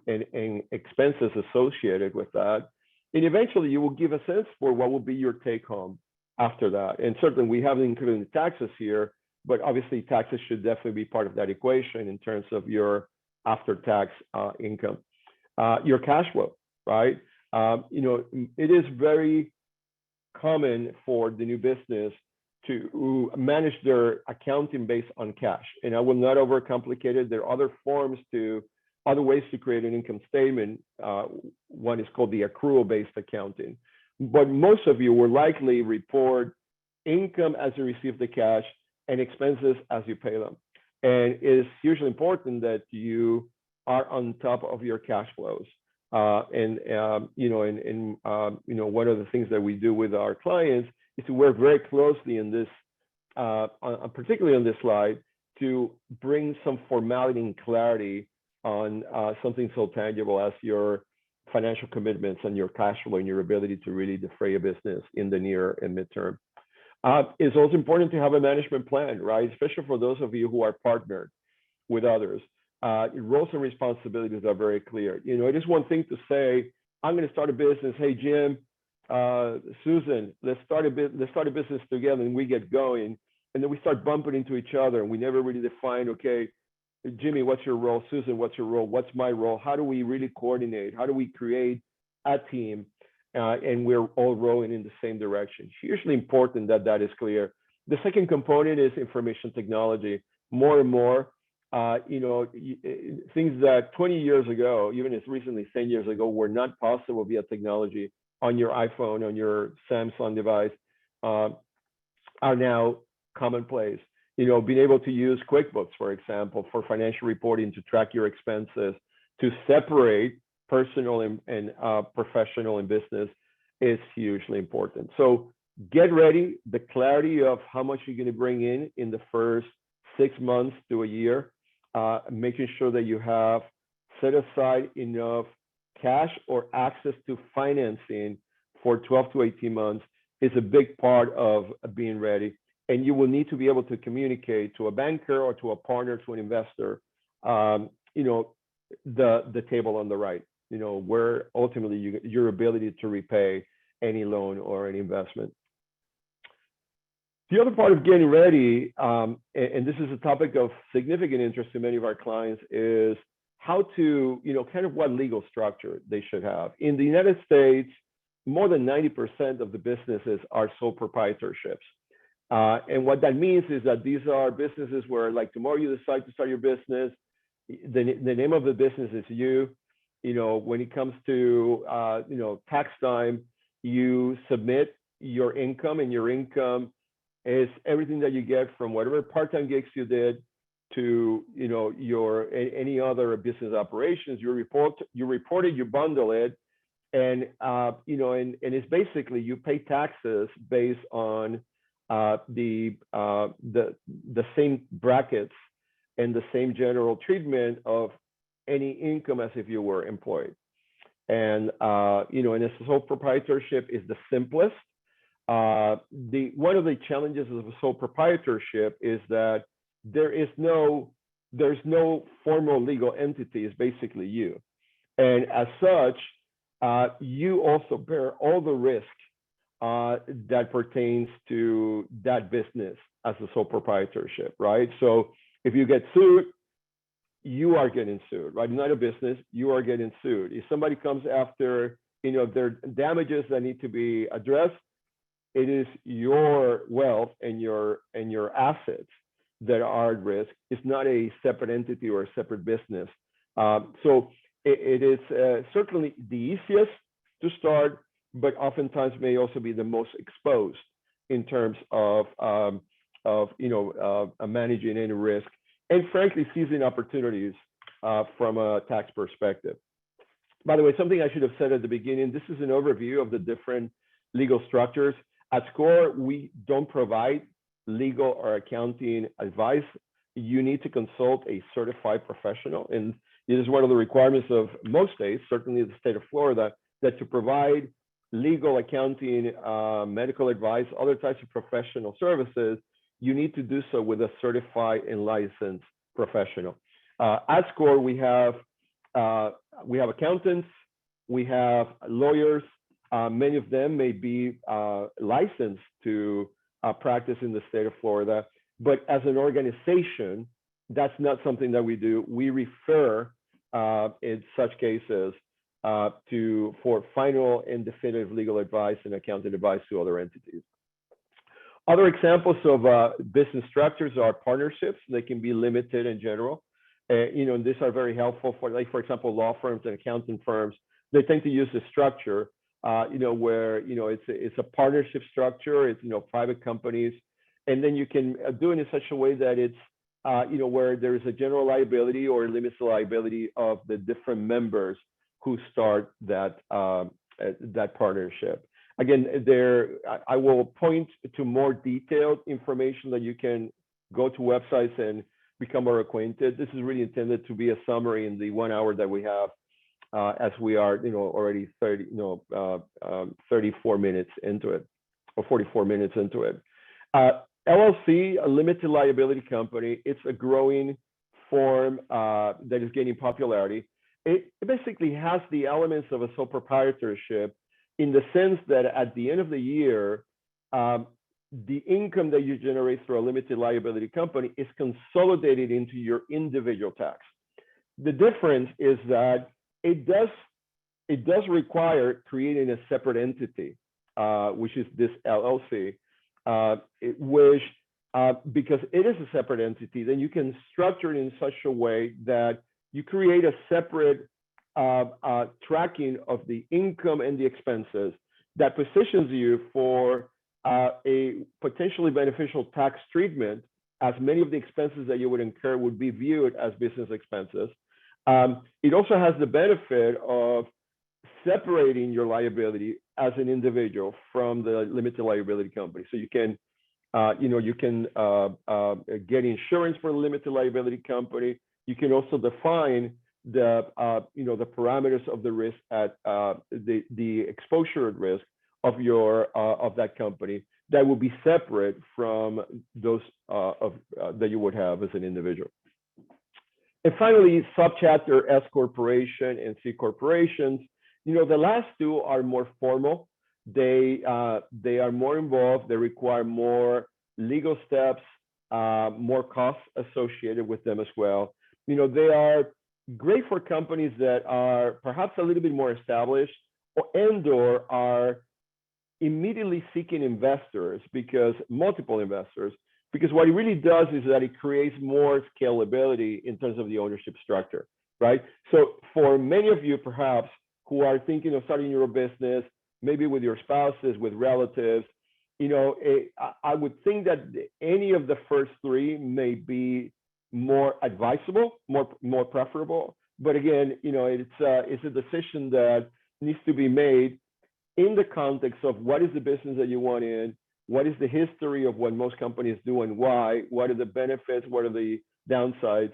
and expenses associated with that. And eventually you will give a sense for what will be your take home after that. And certainly we haven't included the taxes here, but obviously taxes should definitely be part of that equation in terms of your after-tax income. Your cash flow, right? It is very common for the new business to manage their accounting based on cash. And I will not overcomplicate it. There are other ways to create an income statement. One is called the accrual-based accounting. But most of you will likely report income as you receive the cash and expenses as you pay them. And it's hugely important that you are on top of your cash flows. One of the things that we do with our clients is to work very closely in this, particularly on this slide, to bring some formality and clarity on something so tangible as your financial commitments and your cash flow and your ability to really defray a business in the near and midterm. It's also important to have a management plan, right? Especially for those of you who are partnered with others. Roles and responsibilities are very clear. It is one thing to say, I'm going to start a business. Hey, Jim, Susan, let's start a business together, and we get going. And then we start bumping into each other, and we never really define, okay, Jimmy, what's your role? Susan, what's your role? What's my role? How do we really coordinate? How do we create a team and we're all rowing in the same direction? It's hugely important that that is clear. The second component is information technology. More and more, things that 20 years ago, even as recently 10 years ago, were not possible via technology on your iPhone, on your Samsung device, are now commonplace. Being able to use QuickBooks, for example, for financial reporting, to track your expenses, to separate personal and professional and business is hugely important. So get ready. The clarity of how much you're going to bring in the first 6 months to a year, making sure that you have set aside enough cash or access to financing for 12 to 18 months is a big part of being ready. And you will need to be able to communicate to a banker or to a partner, to an investor, the table on the right, where ultimately your ability to repay any loan or any investment. The other part of getting ready, and this is a topic of significant interest to many of our clients, is how to, kind of what legal structure they should have. In the United States, more than 90% of the businesses are sole proprietorships. And what that means is that these are businesses where, like, tomorrow you decide to start your business, the name of the business is you. When it comes to tax time, you submit your income, and your income is everything that you get from whatever part-time gigs you did to your any other business operations. You report it, you bundle it, and and it's basically you pay taxes based on the same brackets and the same general treatment of any income as if you were employed. And and a sole proprietorship is the simplest. One of the challenges of a sole proprietorship is that there's no formal legal entity. It's basically you, and as such, you also bear all the risk that pertains to that business as a sole proprietorship, right? So if you get sued, you are getting sued, right? Not a business, you are getting sued. If somebody comes after, their damages that need to be addressed, it is your wealth and your assets that are at risk. It's not a separate entity or a separate business. So it is certainly the easiest to start, but oftentimes may also be the most exposed in terms of managing any risk, and frankly seizing opportunities from a tax perspective. By the way, something I should have said at the beginning, this is an overview of the different legal structures. At SCORE, we don't provide legal or accounting advice. You need to consult a certified professional, and it is one of the requirements of most states, certainly the state of Florida, that to provide legal, accounting, medical advice, other types of professional services, you need to do so with a certified and licensed professional. At SCORE, we have accountants, we have lawyers. Many of them may be licensed to practice in the state of Florida, but as an organization, that's not something that we do. We refer in such cases for final and definitive legal advice and accounting advice to other entities. Other examples of business structures are partnerships. They can be limited in general. And these are very helpful for, like, for example, law firms and accounting firms. They tend to use a structure, where, it's a partnership structure. It's, private companies. And then you can do it in such a way that it's, where there is a general liability or limits the liability of the different members who start that partnership. Again, I will point to more detailed information that you can go to websites and become more acquainted. This is really intended to be a summary in the 1 hour that we have, as we are, already 34 minutes into it, or 44 minutes into it. LLC, a limited liability company, it's a growing form that is gaining popularity. It basically has the elements of a sole proprietorship, in the sense that at the end of the year, the income that you generate through a limited liability company is consolidated into your individual tax. The difference is that it does require creating a separate entity, which is this LLC, because it is a separate entity, then you can structure it in such a way that you create a separate tracking of the income and the expenses that positions you for a potentially beneficial tax treatment, as many of the expenses that you would incur would be viewed as business expenses. It also has the benefit of separating your liability as an individual from the limited liability company. So you can, get insurance for the limited liability company. You can also define the parameters of the risk at the exposure at risk of of that company that will be separate from those that you would have as an individual. And finally, Subchapter S Corporation and C corporations. The last two are more formal. They are more involved. They require more legal steps, more costs associated with them as well. They are great for companies that are perhaps a little bit more established, or are immediately seeking investors, because multiple investors, because what it really does is that it creates more scalability in terms of the ownership structure, right? So for many of you, perhaps, who are thinking of starting your business, maybe with your spouses, with relatives, I would think that any of the first three may be more advisable, more preferable. But again, it's a decision that needs to be made in the context of what is the business that you want in, what is the history of what most companies do and why, what are the benefits, what are the downsides,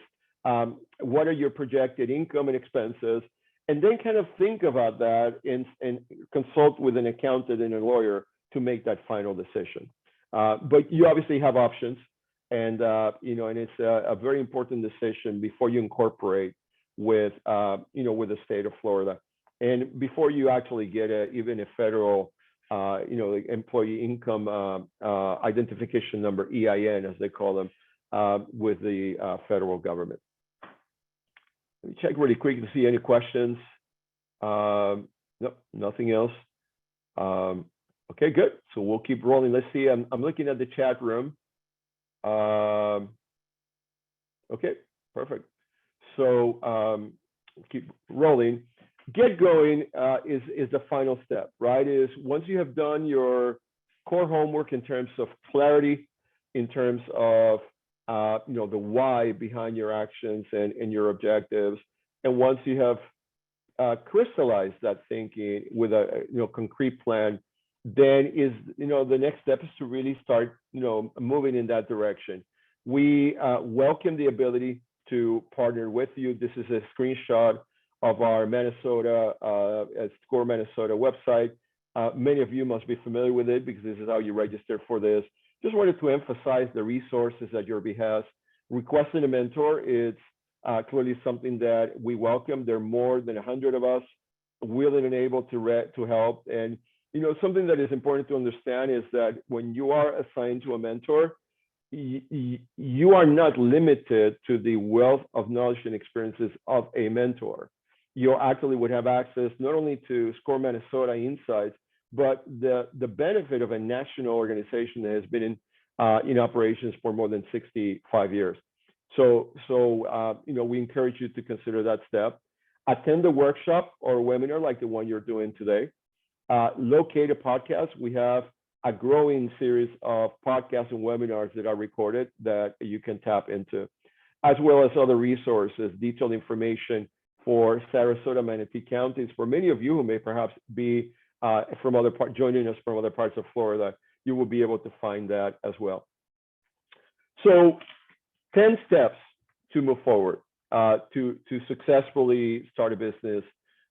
what are your projected income and expenses, and then kind of think about that and consult with an accountant and a lawyer to make that final decision. But you obviously have options, and and it's a very important decision before you incorporate with with the state of Florida, and before you actually get even a federal employee income identification number, EIN as they call them, with the federal government. Let me check really quick to see any questions. Nope, nothing else. Okay, good. So we'll keep rolling. Let's see. I'm looking at the chat room. Okay, perfect. So keep rolling. Get going is the final step, right? Is once you have done your core homework in terms of clarity, in terms of the why behind your actions and your objectives, and once you have crystallized that thinking with a concrete plan, then the next step is to really start moving in that direction. We welcome the ability to partner with you. This is a screenshot of our Minnesota SCORE Minnesota website. Many of you must be familiar with it because this is how you register for this. Just wanted to emphasize the resources at your behest. Requesting a mentor is clearly something that we welcome. There are more than 100 of us willing and able to help. And something that is important to understand is that when you are assigned to a mentor, you are not limited to the wealth of knowledge and experiences of a mentor. You actually would have access not only to SCORE Minnesota insights, but the benefit of a national organization that has been in operations for more than 65 years. So we encourage you to consider that step. Attend the workshop or webinar like the one you're doing today. Locate a podcast. We have a growing series of podcasts and webinars that are recorded that you can tap into, as well as other resources, detailed information for Sarasota, Manatee counties. For many of you who may perhaps be joining us from other parts of Florida, you will be able to find that as well. So 10 steps to move forward, to successfully start a business.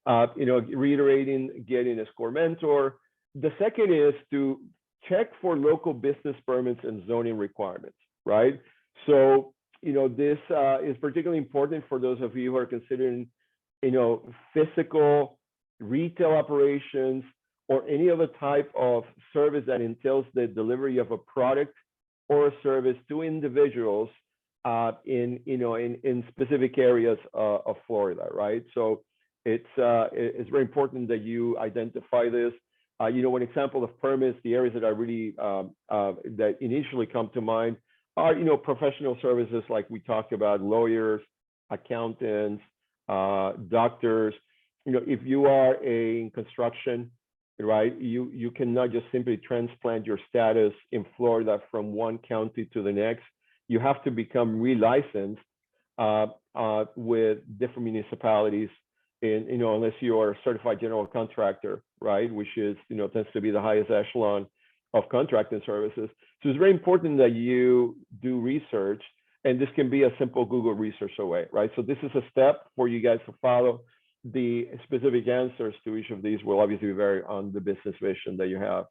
Reiterating, getting a SCORE mentor. The second is to check for local business permits and zoning requirements, right? So, this is particularly important for those of you who are considering, physical retail operations or any other type of service that entails the delivery of a product or a service to individuals in specific areas of Florida, right? So it's very important that you identify this. One example of permits, the areas that are really that initially come to mind are professional services like we talked about, lawyers, accountants, doctors. If you are in construction, right, you cannot just simply transplant your status in Florida from one county to the next. You have to become relicensed with different municipalities, unless you are a certified general contractor, right, which is tends to be the highest echelon of contracting services. So it's very important that you do research, and this can be a simple Google research away, right? So this is a step for you guys to follow. The specific answers to each of these will obviously vary on the business vision that you have.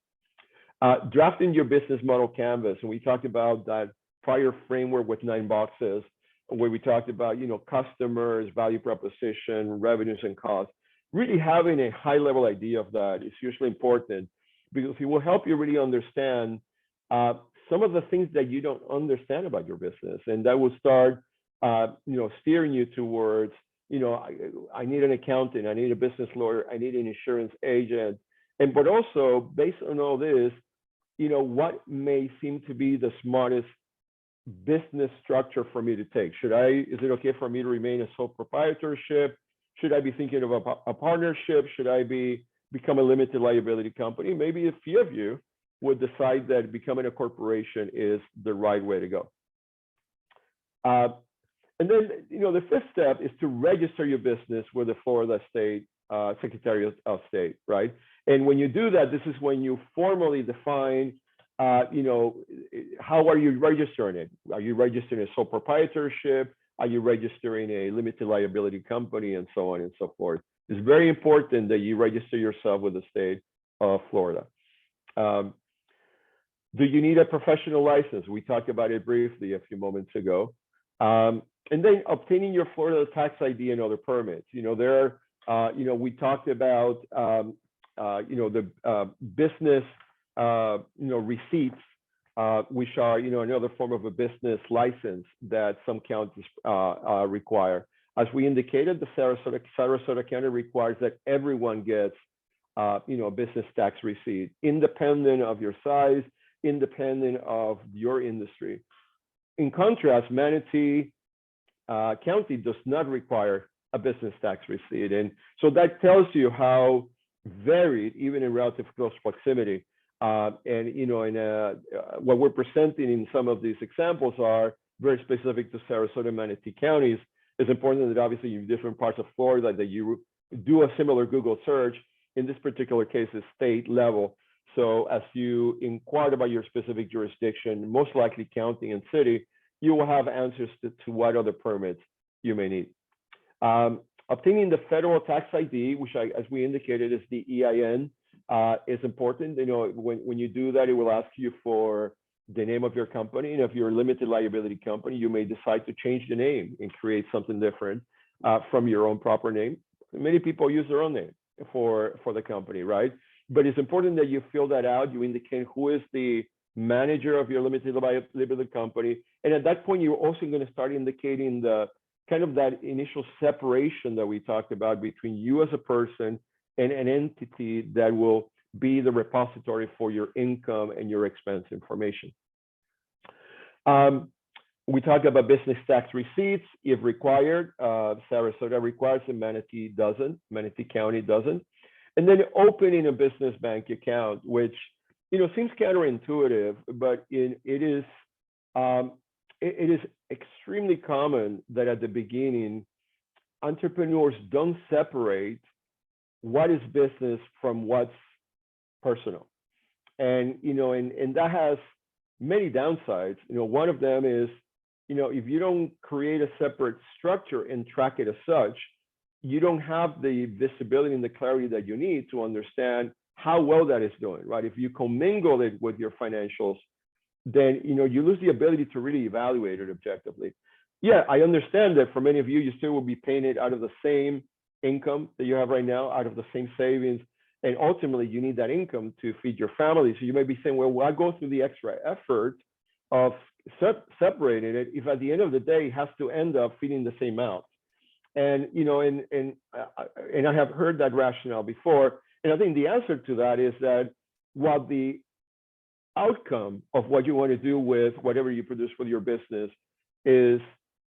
Drafting your business model canvas, and we talked about that prior framework with 9 boxes, where we talked about customers, value proposition, revenues, and costs. Really having a high-level idea of that is usually important because it will help you really understand some of the things that you don't understand about your business, and that will start steering you towards I need an accountant, I need a business lawyer, I need an insurance agent, but also based on all this, what may seem to be the smartest business structure for me to take? Is it okay for me to remain a sole proprietorship? Should I be thinking of a partnership? Should I become a limited liability company? Maybe a few of you would decide that becoming a corporation is the right way to go. And then, the fifth step is to register your business with the Florida State Secretary of State, right? And when you do that, this is when you formally define, how are you registering it? Are you registering a sole proprietorship? Are you registering a limited liability company, and so on and so forth? It's very important that you register yourself with the state of Florida. Do you need a professional license? We talked about it briefly a few moments ago. And then obtaining your Florida tax ID and other permits. We talked about, the business, receipts, which are, another form of a business license that some counties require. As we indicated, the Sarasota County requires that everyone gets, a business tax receipt, independent of your size, independent of your industry. In contrast, Manatee County does not require a business tax receipt. And so that tells you how varied, even in relative close proximity. What we're presenting in some of these examples are very specific to Sarasota and Manatee counties. It's important that obviously in different parts of Florida that you do a similar Google search. In this particular case, it's state level. So as you inquire about your specific jurisdiction, most likely county and city, you will have answers to what other permits you may need. Obtaining the federal tax ID, which as we indicated is the EIN, is important. When you do that, it will ask you for the name of your company. And if you're a limited liability company, you may decide to change the name and create something different from your own proper name. Many people use their own name for the company, right? But it's important that you fill that out. You indicate who is the manager of your limited liability company. And at that point, you're also going to start indicating the kind of that initial separation that we talked about between you as a person and an entity that will be the repository for your income and your expense information. We talked about business tax receipts if required. Sarasota requires and Manatee doesn't. Manatee County doesn't. And then opening a business bank account, which seems counterintuitive, but it is extremely common that at the beginning, entrepreneurs don't separate what is business from what's personal. And that has many downsides. One of them is, if you don't create a separate structure and track it as such, you don't have the visibility and the clarity that you need to understand how well that is doing, right? If you commingle it with your financials, then you lose the ability to really evaluate it objectively. Yeah, I understand that for many of you, you still will be paying it out of the same income that you have right now, out of the same savings, and ultimately you need that income to feed your family. So you may be saying, well, why go through the extra effort of separating it if at the end of the day it has to end up feeding the same amount? And I have heard that rationale before. And I think the answer to that is that while the outcome of what you want to do with whatever you produce with your business is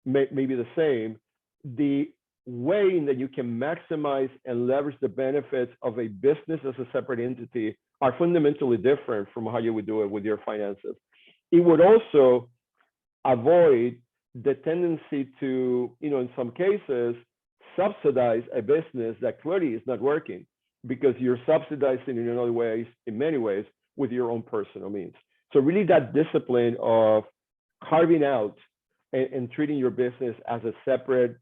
maybe the same, the way in that you can maximize and leverage the benefits of a business as a separate entity are fundamentally different from how you would do it with your finances. It would also avoid the tendency to, in some cases, subsidize a business that clearly is not working because you're subsidizing in many ways with your own personal means. So really that discipline of carving out and treating your business as a separate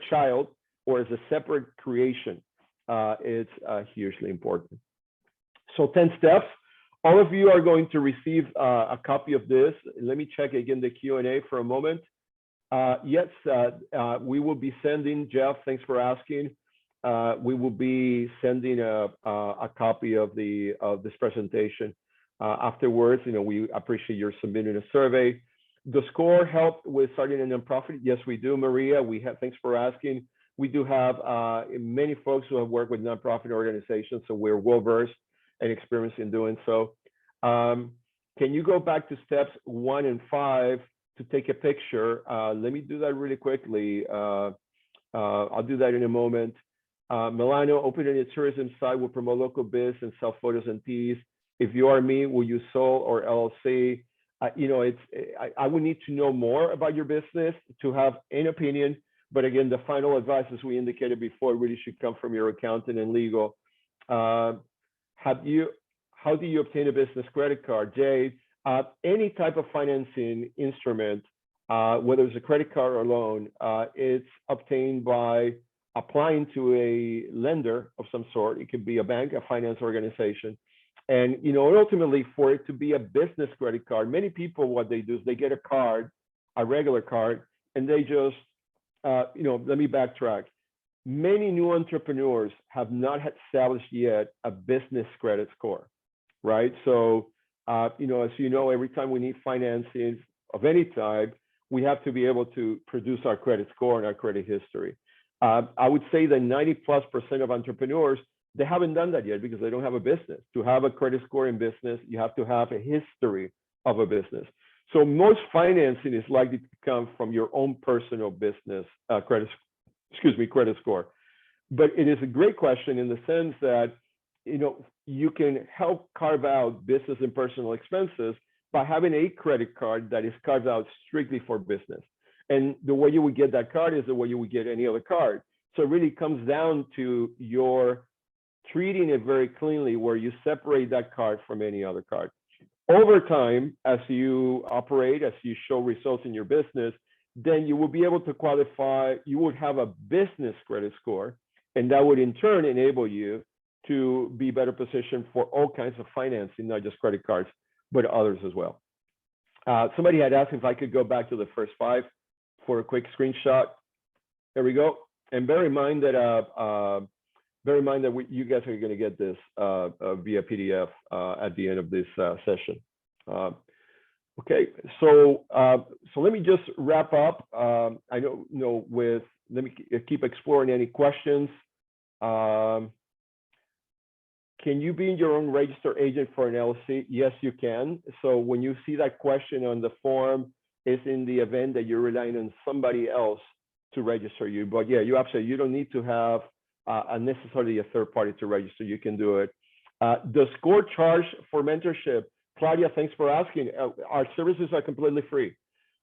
child or as a separate creation is hugely important. So 10 steps. All of you are going to receive a copy of this. Let me check again the Q&A for a moment. Yes, we will be sending, Jeff, thanks for asking. We will be sending a copy of this presentation afterwards. We appreciate your submitting a survey. The score help with starting a nonprofit? Yes, we do, Maria. Thanks for asking. We do have many folks who have worked with nonprofit organizations, so we're well-versed and experienced in doing so. Can you go back to steps 1 and 5 to take a picture. Let me do that really quickly. I'll do that in a moment. Milano, opening a tourism site will promote local biz and sell photos and teas. If you are me, will you sole or LLC? I would need to know more about your business to have an opinion. But again, the final advice, as we indicated before, really should come from your accountant and legal. How do you obtain a business credit card? Jay, any type of financing instrument, whether it's a credit card or loan, it's obtained by applying to a lender of some sort. It could be a bank, a finance organization. And, ultimately for it to be a business credit card, many people, what they do is they get a card, a regular card, and they just, let me backtrack. Many new entrepreneurs have not established yet a business credit score, right? So, as you know, every time we need financing of any type, we have to be able to produce our credit score and our credit history. I would say that 90+% of entrepreneurs, they haven't done that yet because they don't have a business. To have a credit score in business, you have to have a history of a business. So most financing is likely to come from your own personal business credit score. But it is a great question in the sense that, you can help carve out business and personal expenses by having a credit card that is carved out strictly for business. And the way you would get that card is the way you would get any other card. So it really comes down to your treating it very cleanly, where you separate that card from any other card. Over time, as you operate, as you show results in your business, then you will be able to qualify, you would have a business credit score, and that would in turn enable you to be better positioned for all kinds of financing, not just credit cards, but others as well. Somebody had asked if I could go back to the first 5 for a quick screenshot. There we go. And bear in mind that you guys are going to get this via PDF at the end of this session. Okay, so let me just wrap up. I don't know let me keep exploring any questions. Can you be your own registered agent for an LLC? Yes, you can. So when you see that question on the form, it's in the event that you're relying on somebody else to register you. But yeah, you don't need to have necessarily a third party to register. You can do it. The score charge for mentorship, Claudia, thanks for asking. Our services are completely free.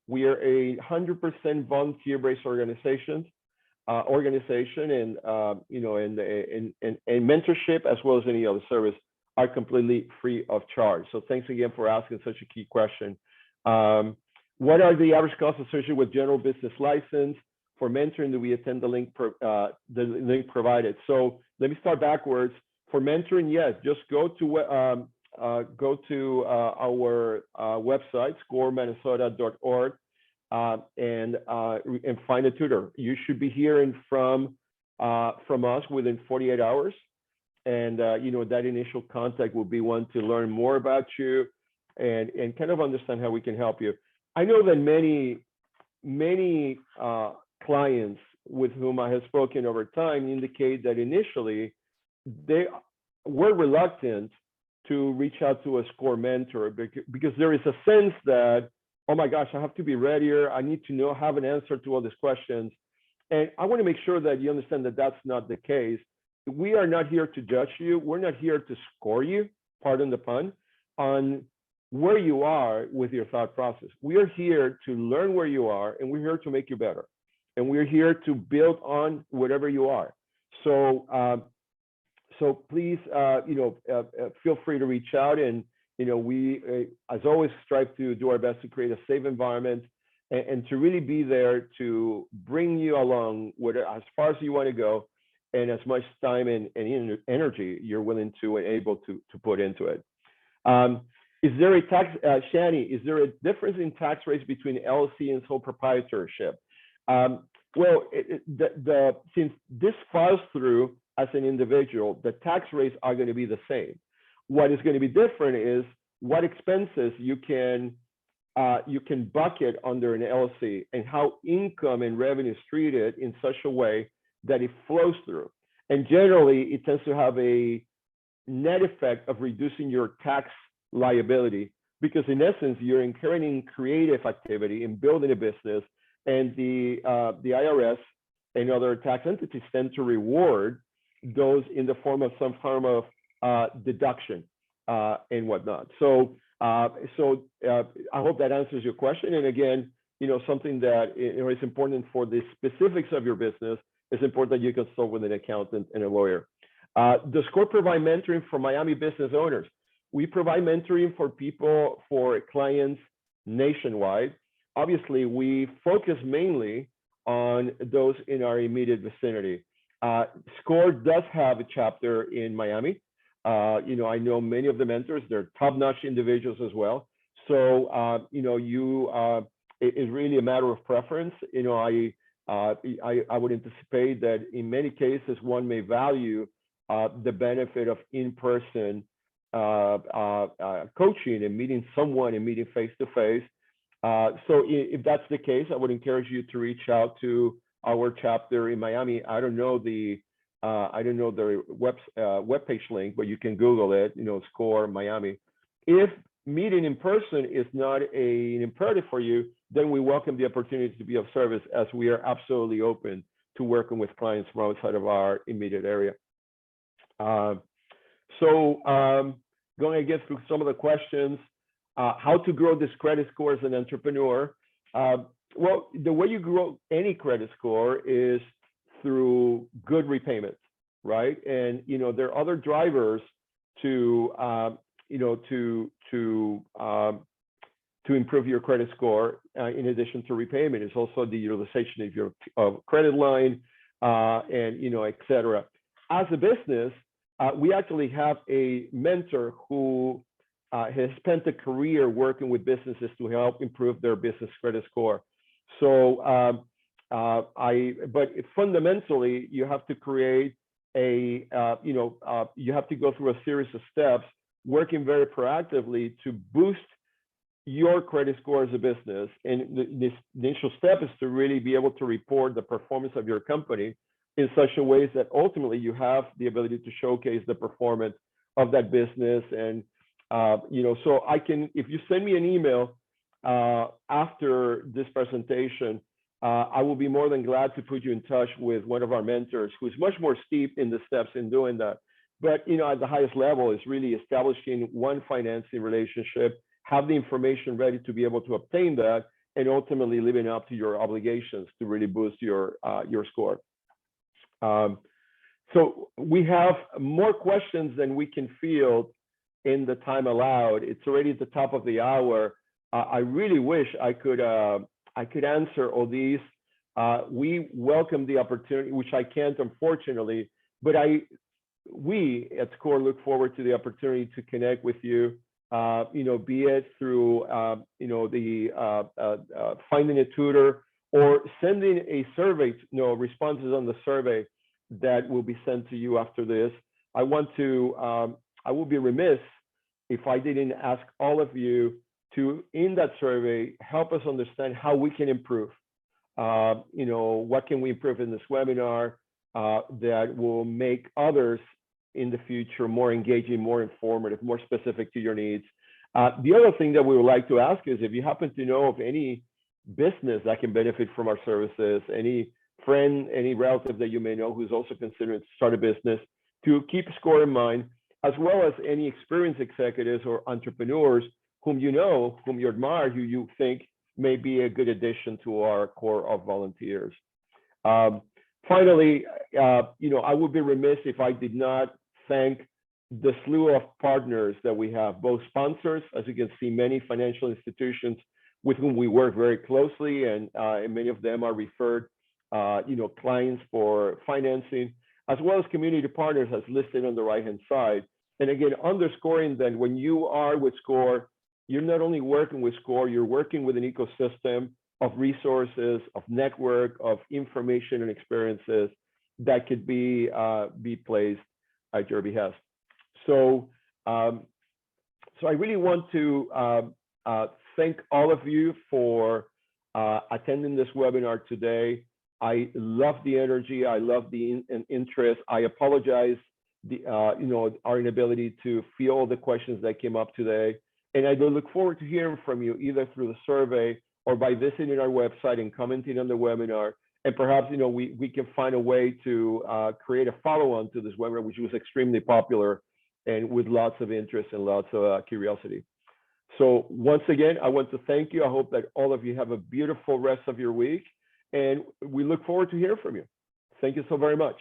We are a 100% volunteer-based organization, and mentorship, as well as any other service, are completely free of charge. So thanks again for asking such a key question. What are the average costs associated with general business license? For mentoring, do we attend the link provided? So let me start backwards. For mentoring, yes, just go to our website, scoreminnesota.org, and find a tutor. You should be hearing from us within 48 hours, and that initial contact will be one to learn more about you and kind of understand how we can help you. I know that many clients with whom I have spoken over time indicate that initially they were reluctant to reach out to a SCORE mentor because there is a sense that, oh my gosh, I have to be readier. I need to have an answer to all these questions. And I want to make sure that you understand that that's not the case. We are not here to judge you. We're not here to score you, pardon the pun, on where you are with your thought process. We are here to learn where you are, and we're here to make you better. And we're here to build on whatever you are. So, please, feel free to reach out, and we, as always, strive to do our best to create a safe environment and to really be there to bring you along as far as you want to go, and as much time and energy you're willing to and able to put into it. Is there a tax, Shani, is there a difference in tax rates between LLC and sole proprietorship? Well, since this files through as an individual, the tax rates are going to be the same. What is going to be different is what expenses you can bucket under an LLC and how income and revenue is treated in such a way that it flows through. And generally, it tends to have a net effect of reducing your tax liability because in essence, you're inheriting creative activity in building a business, and the IRS and other tax entities tend to reward those in the form of some form of deduction and whatnot. So, I hope that answers your question. And again, something that is important for the specifics of your business. It's important that you consult with an accountant and a lawyer. Does SCORE provide mentoring for Miami business owners? We provide mentoring for people, for clients nationwide. Obviously, we focus mainly on those in our immediate vicinity. SCORE does have a chapter in Miami. I know many of the mentors. They're top-notch individuals as well. So, it is really a matter of preference. I would anticipate that in many cases, one may value the benefit of in-person coaching and meeting someone and meeting face-to-face. So if that's the case, I would encourage you to reach out to our chapter in Miami. I don't know the webpage link, but you can Google it, SCORE Miami. If meeting in person is not an imperative for you, then we welcome the opportunity to be of service, as we are absolutely open to working with clients from outside of our immediate area. Going again through some of the questions, how to grow this credit score as an entrepreneur. Well, the way you grow any credit score is through good repayments, right? And there are other drivers to improve your credit score. In addition to repayment, is also the utilization of your credit line, and et cetera. As a business, we actually have a mentor who has spent a career working with businesses to help improve their business credit score. So, but fundamentally, you have to create you have to go through a series of steps, working very proactively to boost your credit score as a business. And the initial step is to really be able to report the performance of your company in such a way that ultimately you have the ability to showcase the performance of that business. And so if you send me an email after this presentation, I will be more than glad to put you in touch with one of our mentors who's much more steeped in the steps in doing that. But at the highest level is really establishing one financing relationship, have the information ready to be able to obtain that, and ultimately living up to your obligations to really boost your score. So we have more questions than we can field in the time allowed. It's already at the top of the hour. I really wish I could answer all these. We welcome the opportunity, which I can't, unfortunately, but we at SCORE look forward to the opportunity to connect with you, be it through, finding a tutor or sending a survey, responses on the survey that will be sent to you after this. I will be remiss if I didn't ask all of you to, in that survey, help us understand how we can improve. What can we improve in this webinar that will make others in the future more engaging, more informative, more specific to your needs. The other thing that we would like to ask is if you happen to know of any business that can benefit from our services, any friend, any relative that you may know who's also considering to start a business, to keep SCORE in mind, as well as any experienced executives or entrepreneurs whom you know, whom you admire, who you think may be a good addition to our core of volunteers. Finally, I would be remiss if I did not thank the slew of partners that we have, both sponsors, as you can see, many financial institutions with whom we work very closely, and many of them are referred, clients for financing, as well as community partners as listed on the right-hand side. And again, underscoring that when you are with SCORE, you're not only working with SCORE, you're working with an ecosystem of resources, of network, of information and experiences that could be placed at your behest. So, I really want to thank all of you for attending this webinar today. I love the energy. I love the interest. I apologize, our inability to field the questions that came up today. And I do look forward to hearing from you either through the survey or by visiting our website and commenting on the webinar. And perhaps, we can find a way to create a follow-on to this webinar, which was extremely popular and with lots of interest and lots of curiosity. So once again, I want to thank you. I hope that all of you have a beautiful rest of your week, and we look forward to hearing from you. Thank you so very much.